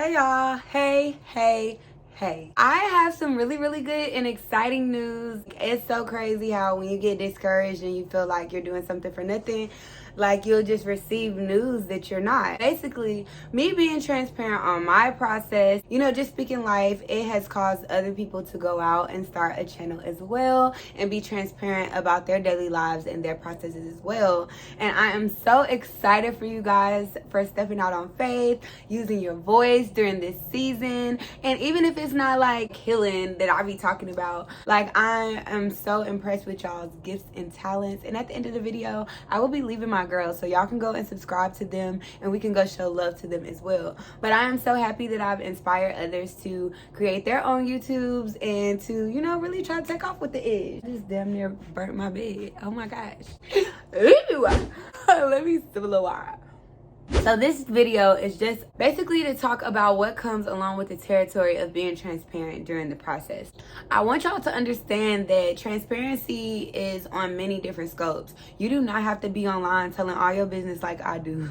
Hey y'all, hey. I have some really good and exciting news. It's so crazy how when you get discouraged and you feel like you're doing something for nothing, like you'll just receive news that you're not. Basically, me being transparent on my process, just speaking life, it has caused other people to go out and start a channel as well and be transparent about their daily lives and their processes as well. And I am so excited for you guys for stepping out on faith, using your voice during this season. And even if it's not like healing that I be talking about, like I am so impressed with y'all's gifts and talents. And at the end of the video, I will be leaving my girls so y'all can go and subscribe to them and we can go show love to them as well. But I am so happy that I've inspired others to create their own YouTubes and to, really try to take off with the edge. I just damn near burnt my bed. Oh my gosh. Ooh. Let me sip a little water. So this video is just basically to talk about what comes along with the territory of being transparent during the process. I want y'all to understand that transparency is on many different scopes. You do not have to be online telling all your business like I do.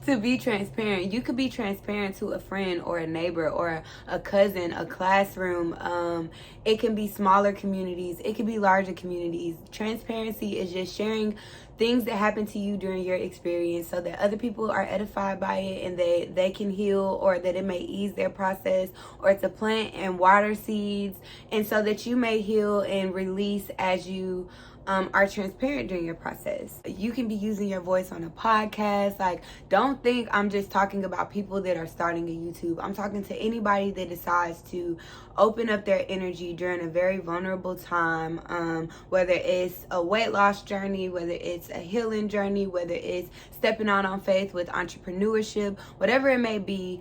To be transparent. You could be transparent to a friend or a neighbor or a cousin, a classroom. It can be smaller communities, it can be larger communities. Transparency is just sharing things that happen to you during your experience so that other people are edified by it and they can heal, or that it may ease their process, or to plant and water seeds, and so that you may heal and release as you are transparent during your process. You can be using your voice on a podcast. Like, don't think I'm just talking about people that are starting a YouTube. I'm talking to anybody that decides to open up their energy during a very vulnerable time, whether it's a weight loss journey, whether it's a healing journey, whether it's stepping out on faith with entrepreneurship, whatever it may be,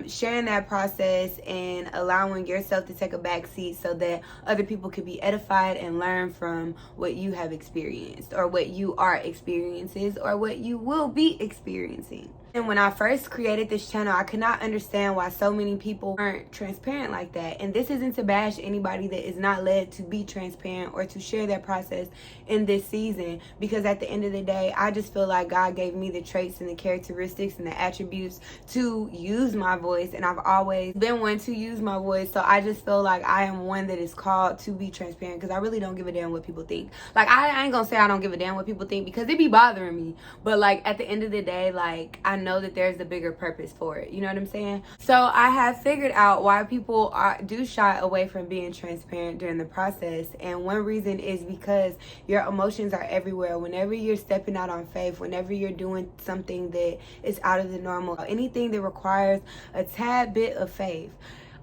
sharing that process and allowing yourself to take a back seat so that other people could be edified and learn from what you have experienced, or what you are experiencing, or what you will be experiencing. And when I first created this channel, I could not understand why so many people weren't transparent like that. And this isn't to bash anybody that is not led to be transparent or to share their process in this season, because at the end of the day, I just feel like God gave me the traits and the characteristics and the attributes to use my voice, and I've always been one to use my voice. So I just feel like I am one that is called to be transparent, because I really don't give a damn what people think. Like, I ain't gonna say I don't give a damn what people think, because it be bothering me, but like at the end of the day, like I know that there's a bigger purpose for it. You know what I'm saying? So I have figured out why people do shy away from being transparent during the process. And one reason is because your emotions are everywhere. Whenever you're stepping out on faith, whenever you're doing something that is out of the normal, anything that requires a tad bit of faith,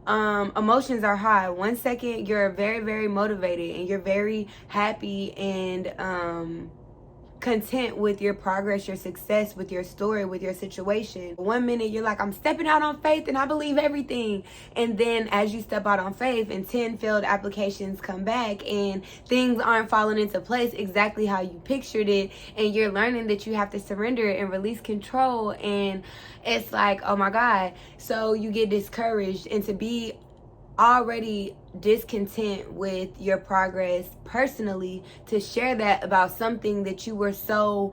emotions are high. 1 second you're very motivated and you're very happy and content with your progress, your success, with your story, with your situation. 1 minute you're like, I'm stepping out on faith and I believe everything. And then as you step out on faith and 10 failed applications come back and things aren't falling into place exactly how you pictured it, and you're learning that you have to surrender and release control, and it's like, oh my God. So you get discouraged, and to be already discontent with your progress personally, to share that about something that you were so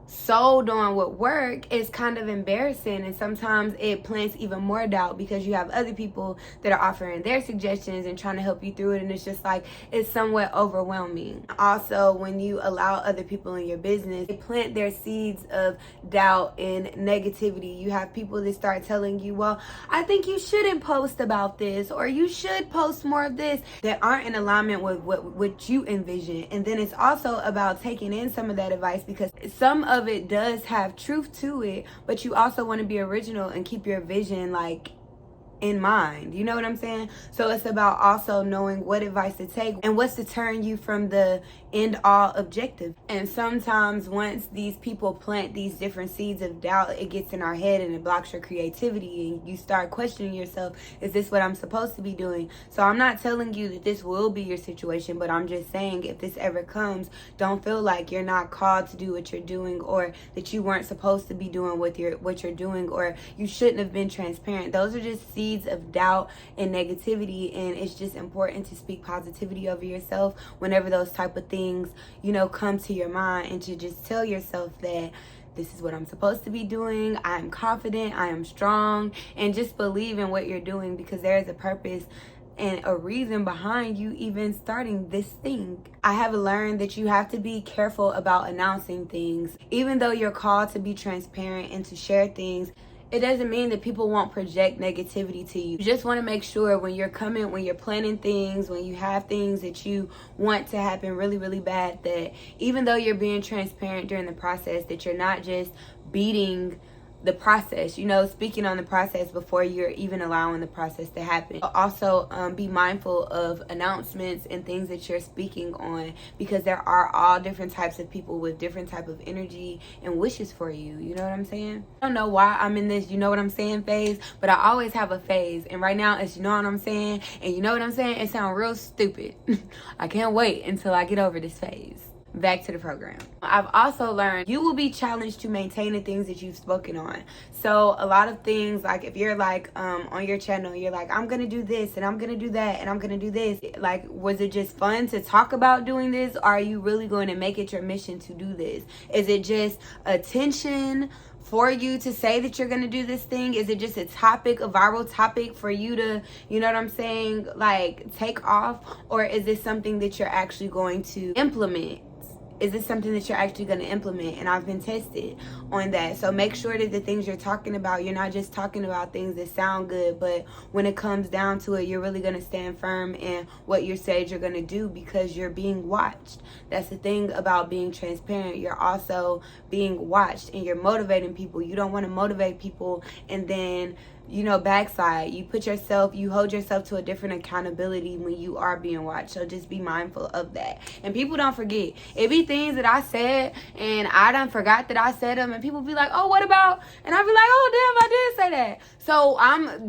sold on with work is kind of embarrassing, and sometimes it plants even more doubt because you have other people that are offering their suggestions and trying to help you through it, and it's just like, it's somewhat overwhelming. Also, when you allow other people in your business, they plant their seeds of doubt and negativity. You have people that start telling you, well, I think you shouldn't post about this, or you should post more of this, that aren't in alignment with what you envision. And then it's also about taking in some of that advice, because some of it does have truth to it, but you also want to be original and keep your vision like in mind. You know what I'm saying? So it's about also knowing what advice to take and what's to turn you from the end all objective. And sometimes once these people plant these different seeds of doubt, it gets in our head and it blocks your creativity, and you start questioning yourself, is this what I'm supposed to be doing? So I'm not telling you that this will be your situation, but I'm just saying, if this ever comes, don't feel like you're not called to do what you're doing, or that you weren't supposed to be doing what you're doing, or you shouldn't have been transparent. Those are just seeds of doubt and negativity, and it's just important to speak positivity over yourself whenever those type of things, come to your mind, and to just tell yourself that this is what I'm supposed to be doing. I am confident, I am strong, and just believe in what you're doing, because there is a purpose and a reason behind you even starting this thing. I have learned that you have to be careful about announcing things. Even though you're called to be transparent and to share things, it doesn't mean that people won't project negativity to you. You just want to make sure when you're planning things, when you have things that you want to happen really, really bad, that even though you're being transparent during the process, that you're not just beating the process, speaking on the process before you're even allowing the process to happen. Also, be mindful of announcements and things that you're speaking on, because there are all different types of people with different type of energy and wishes for you. You know what I'm saying? I don't know why I'm in this, you know what I'm saying, phase, but I always have a phase, and right now it's, you know what I'm saying, and you know what I'm saying, it sounds real stupid. I can't wait until I get over this phase. Back to the program. I've also learned you will be challenged to maintain the things that you've spoken on. So a lot of things, like if you're like on your channel, you're like, I'm gonna do this and I'm gonna do that and I'm gonna do this. Like, was it just fun to talk about doing this? Or are you really going to make it your mission to do this? Is it just attention for you to say that you're going to do this thing? Is it just a topic, a viral topic for you to, you know what I'm saying, like take off? Or is this something that you're actually going to implement? Is this something that you're actually going to implement? And I've been tested on that. So make sure that the things you're talking about, you're not just talking about things that sound good, but when it comes down to it, you're really going to stand firm in what you said you're going to do, because you're being watched. That's the thing about being transparent. You're also being watched, and you're motivating people. You don't want to motivate people and then backslide. You hold yourself to a different accountability when you are being watched. So just be mindful of that. And people don't forget. It be things that I said and I done forgot that I said them, and people be like, oh, what about? And I be like, oh, damn, I did say that. So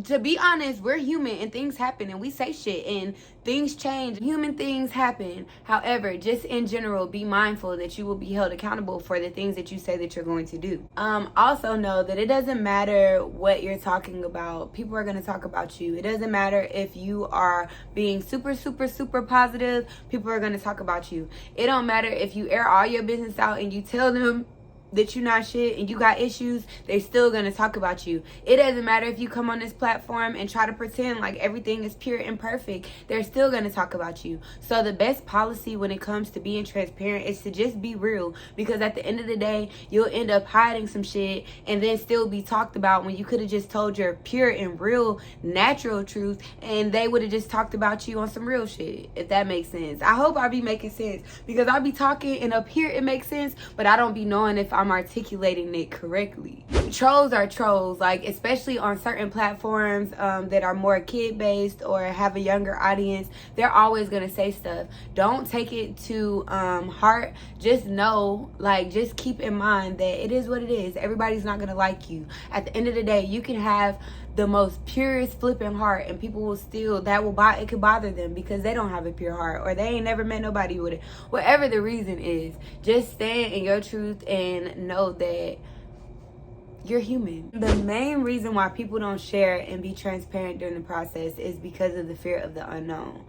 to be honest, we're human and things happen and we say shit and things change. Human things happen. However, just in general, be mindful that you will be held accountable for the things that you say that you're going to do. Also know that it doesn't matter what you're talking about. People are going to talk about you. It doesn't matter if you are being super, super, super positive. People are going to talk about you. It don't matter if you air all your business out and you tell them that you're not shit and you got issues, they still gonna talk about you. It doesn't matter if you come on this platform and try to pretend like everything is pure and perfect, they're still gonna talk about you. So the best policy when it comes to being transparent is to just be real, because at the end of the day, you'll end up hiding some shit and then still be talked about when you could have just told your pure and real natural truth, and they would have just talked about you on some real shit, if that makes sense. I hope I be making sense, because I be talking and up here it makes sense, but I don't be knowing if I'm articulating it correctly. Trolls are trolls, like especially on certain platforms that are more kid-based or have a younger audience. They're always gonna say stuff. Don't take it to heart. Just know, just keep in mind that it is what it is. Everybody's not gonna like you. At the end of the day, you can have the most purest flipping heart and people will still, it could bother them because they don't have a pure heart, or they ain't never met nobody with it. Whatever the reason is, just stand in your truth and know that you're human. The main reason why people don't share and be transparent during the process is because of the fear of the unknown.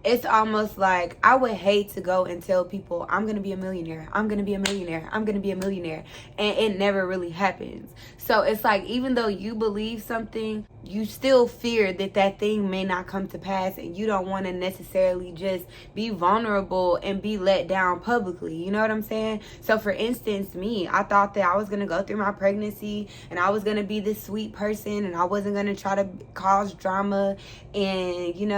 It's almost like I would hate to go and tell people I'm gonna be a millionaire, I'm gonna be a millionaire, I'm gonna be a millionaire, and it never really happens. So it's like, even though you believe something, you still fear that that thing may not come to pass, and you don't want to necessarily just be vulnerable and be let down publicly. You know what I'm saying? So for instance, me, I thought that I was gonna go through my pregnancy and I was gonna be this sweet person and I wasn't gonna try to cause drama, and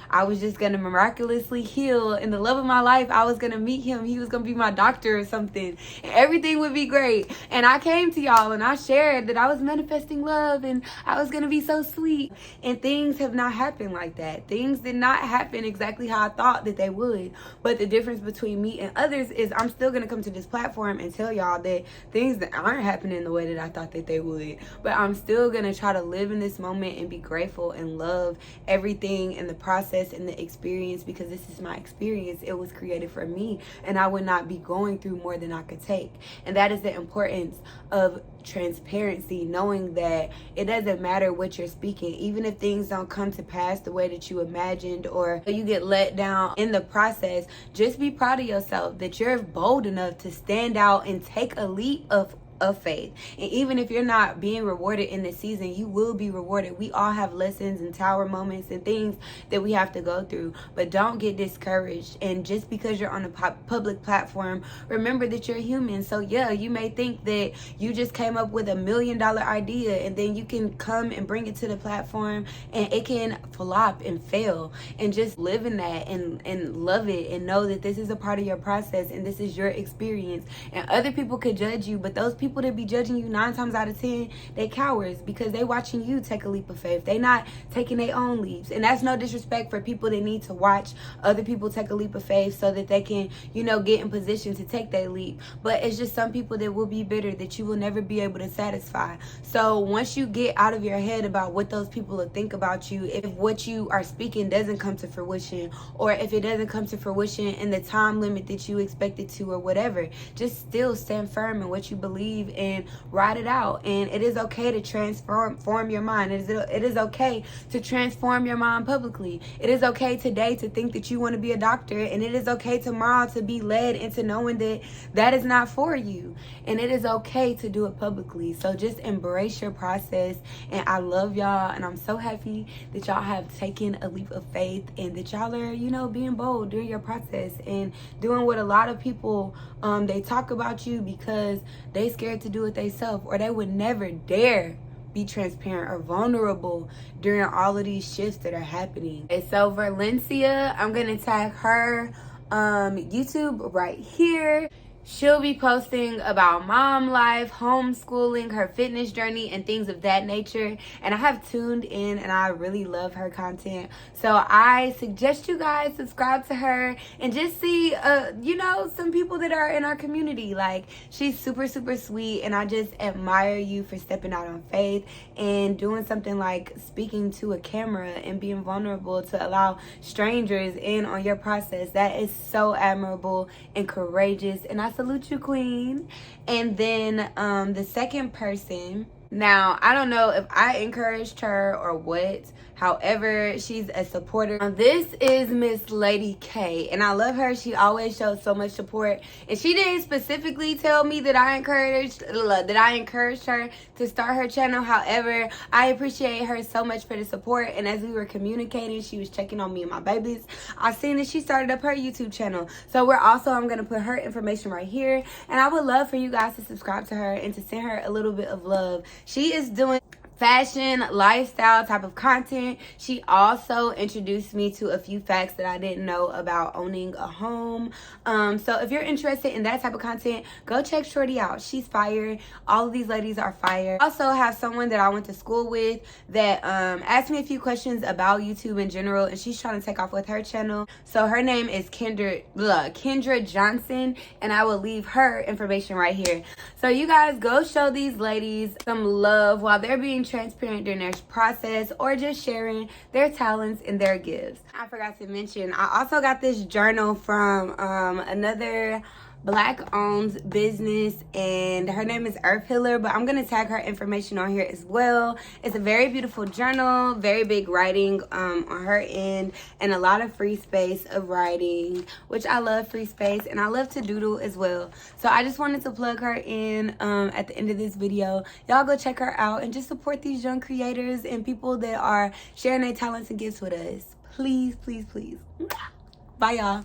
I was just gonna miraculously heal, and the love of my life, I was gonna meet him, he was gonna be my doctor or something, and everything would be great. And I came to y'all and I shared that I was manifesting love and I was gonna be so sweet, and things have not happened like that. Things did not happen exactly how I thought that they would. But the difference between me and others is I'm still gonna come to this platform and tell y'all that things that aren't happening the way that I thought that they would, but I'm still gonna try to live in this moment and be grateful and love everything in the process and the experience, because this is my experience. It was created for me, and I would not be going through more than I could take. And that is the importance of transparency, knowing that it doesn't matter what you're speaking, even if things don't come to pass the way that you imagined, or you get let down in the process. Just be proud of yourself that you're bold enough to stand out and take a leap of of faith. And even if you're not being rewarded in this season, you will be rewarded. We all have lessons and tower moments and things that we have to go through, but don't get discouraged. And just because you're on a public platform, remember that you're human. So yeah, you may think that you just came up with $1 million idea, and then you can come and bring it to the platform and it can flop and fail. And just live in that and love it, and know that this is a part of your process and this is your experience. And other people could judge you, but those people that be judging you 9 times out of 10, they cowards, because they watching you take a leap of faith. They not taking their own leaps. And that's no disrespect for people that need to watch other people take a leap of faith so that they can, you know, get in position to take that leap. But it's just some people that will be bitter that you will never be able to satisfy. So once you get out of your head about what those people will think about you, if what you are speaking doesn't come to fruition, or if it doesn't come to fruition in the time limit that you expected to, or whatever, just still stand firm in what you believe and ride it out. And it is okay to transform your mind. It is okay to transform your mind publicly. It is okay today to think that you want to be a doctor, and it is okay tomorrow to be led into knowing that that is not for you. And it is okay to do it publicly. So just embrace your process. And I love y'all, and I'm so happy that y'all have taken a leap of faith, and that y'all are, you know, being bold during your process and doing what a lot of people they talk about you because they scared to do it themselves, or they would never dare be transparent or vulnerable during all of these shifts that are happening. And so Valencia, I'm gonna tag her YouTube right here. She'll be posting about mom life, homeschooling, her fitness journey, and things of that nature. And I have tuned in, and I really love her content. So I suggest you guys subscribe to her and just see, you know, some people that are in our community. Like, she's super, super sweet, and I just admire you for stepping out on faith and doing something like speaking to a camera and being vulnerable to allow strangers in on your process. That is so admirable and courageous, and I salute you, queen. And then the second person, now I don't know if I encouraged her or what, however, she's a supporter. This is Miss Lady K, and I love her. She always shows so much support, and she didn't specifically tell me that I encouraged her to start her channel. However, I appreciate her so much for the support, and as we were communicating, she was checking on me and my babies. I seen that she started up her YouTube channel, so I'm gonna put her information right here, and I would love for you guys to subscribe to her and to send her a little bit of love. She is doing fashion, lifestyle type of content. She also introduced me to a few facts that I didn't know about owning a home. So if you're interested in that type of content, go check Shorty out. She's fire. All of these ladies are fire. I also have someone that I went to school with that asked me a few questions about YouTube in general, and she's trying to take off with her channel. So her name is Kendra Johnson, and I will leave her information right here. So you guys go show these ladies some love while they're being transparent during their process, or just sharing their talents and their gifts. I forgot to mention, I also got this journal from another Black owned business, and her name is Earth Healer, but I'm gonna tag her information on here as well. It's a very beautiful journal, very big writing on her end, and a lot of free space of writing, which I love free space, and I love to doodle as well. So I just wanted to plug her in at the end of this video. Y'all go check her out and just support these young creators and people that are sharing their talents and gifts with us. Please, please, please. Bye, y'all.